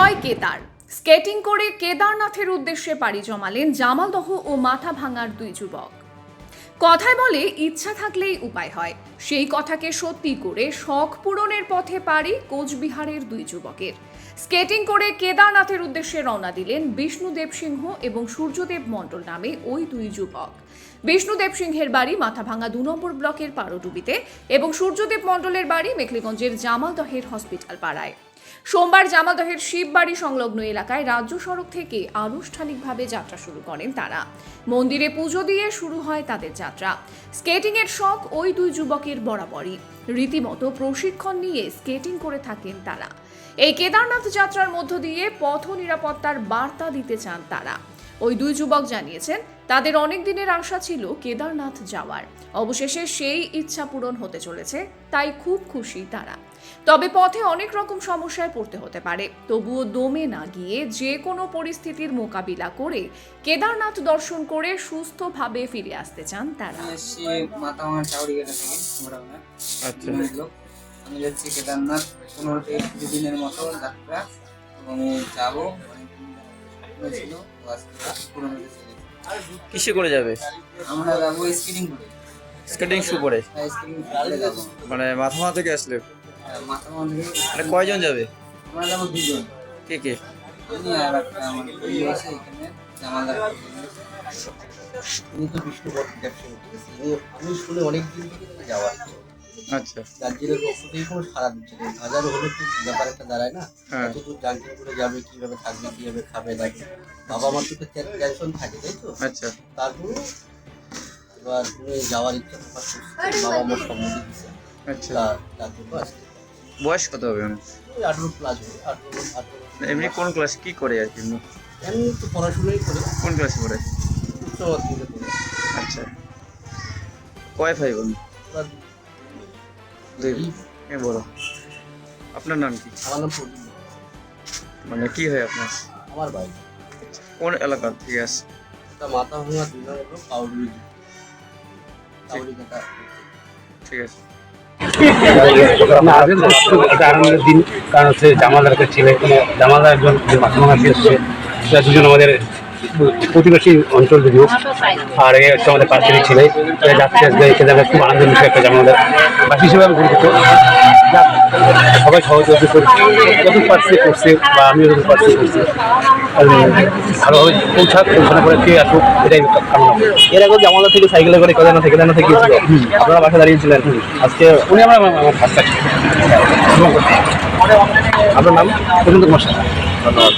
জয় Kedar. Skating করে কেদারনাথের উদ্দেশ্যে পাড়ি জমালেন জামালদহ ও মাথাভাঙার দুই যুবক। কথায় বলে ইচ্ছা থাকলেই উপায় হয়, সেই কথাকে সত্যি করে শখ পূরণের পথে পাড়ি কোচবিহারের দুই যুবকের। স্কেটিং করে কেদারনাথের উদ্দেশ্যে রওনা দিলেন বিষ্ণুদেব সিংহ এবং সূর্যদেব মণ্ডল নামে ওই দুই যুবক। বিষ্ণুদেব সিংহের বাড়ি মাথাভাঙা ২ নম্বর ব্লকের পারডুবিতে এবং সূর্যদেব মণ্ডলের বাড়ি মেখলিগঞ্জের জামালদহের হসপিটাল পাড়ায়। সোমবার জামালদহের শিববাড়ি সংলগ্ন এলাকায় রাজ্য সড়ক থেকে আনুষ্ঠানিকভাবে যাত্রা শুরু করেন তারা। মন্দিরে পুজো দিয়ে শুরু হয় তাদের যাত্রা। স্কেটিং এর শখ ওই দুই যুবকের বরাবরই, রীতিমতো প্রশিক্ষণ নিয়ে স্কেটিং করে থাকেন তারা। এই কেদারনাথ যাত্রার মধ্য দিয়ে পথ নিরাপত্তার বার্তা দিতে চান তারা। ওই দুই যুবক জানিয়েছেন তাদের অনেক দিনের আশা ছিল কেদারনাথ যাওয়ার, অবশেষে সেই ইচ্ছা পূরণ হতে চলেছে, তাই খুব খুশি তারা। তবে পথে অনেক রকম সমস্যায় পড়তে হতে পারে, তবুও দমে না গিয়ে যে কোনো পরিস্থিতির মোকাবিলা করে কেদারনাথ দর্শন করে সুস্থভাবে ফিরে আসতে চান তারা। আমি যাচ্ছি কেদারনাথ 15 থেকে 20 দিনের মতো যাত্রা এবং যাবো ছিল। কিসে করে যাবে? আমরা যাবো স্কেটিং করে। স্কেটিং শু পরে? স্কেটিং করে যাবো। মানে মাথাভাঙা থেকে আসলে? মাথাভাঙা থেকে। মানে কয়জন যাবে? আমরা যাবো 2 জন। কে কে? আমি আর একটা আমার বন্ধু আছে এখানে জামালদার। তিনি তো বিষ্ণুদেব সিংহ, আমি শুনে অনেক দিন থেকে যাওয়ার। আচ্ছা, রাজ্যের পক্ষ থেকে কোনো সারা দিচ্ছে না। হাজারো হলে কি ব্যাপার একটা দাঁড়ায় না? হ্যাঁ। এতদূর জার্নি করে যাবে, কিভাবে থাকবে, কিভাবে খাবে দাবে, বাবা মার তো টেনশন থাকে, তাই তো? আচ্ছা। তারপর এবার তুমি যাওয়ার ইচ্ছা প্রকাশ করছে, বাবা মার সম্মতি দিচ্ছে। আচ্ছা, তার জন্য আসতে বয়স কত হবে? ওই 18 প্লাস হবে, 18 এমনি কোন ক্লাস কি করে আর কি? এমনি তো পড়াশোনাই করে, কোন ক্লাসে পড়ে? উচ্চ মাধ্যমিকে পড়ে। আচ্ছা, কয় ভাই বোন? এবার দুই। কে বড়? আপনার নাম কি? আমার নাম প্রদীপ, মানে কি হয় আপনার? আমার ভাই। কোন এলাকার থেকে আসে? এটা মাথাভাঙা 2 নম্বর পাউডুরি, ঠিক আছে। আনন্দের দিন, কারণ হচ্ছে জামালদারকে ছেলে, জামালদার একজন মাথাভাঙা এসছে, দুজন আমাদের প্রতিবেশী অঞ্চল যদিও, আর এ হচ্ছে আমাদের পার্কেরই ছেলে। যাচ্ছে আজকে খুব আনন্দের বিষয় একটা জামালদার বাসী হিসেবে আমি গর্বিত। সবাই সহযোগিতা করছে, যত পারছে করছে, বা আমিও যত পারছি করছি। ভালোভাবে পৌঁছানো করে কে আসুক, এটাই কামনা করি। এর আগে জামালদা থেকে সাইকেলে করে কেদারনাথ থেকে গিয়েছিল, আপনারা বাসা দাঁড়িয়েছিলেন। আজকে উনি আমার ফার্স্ট। আপনার নাম? পর্যন্ত কুমার সাহা। ধন্যবাদ।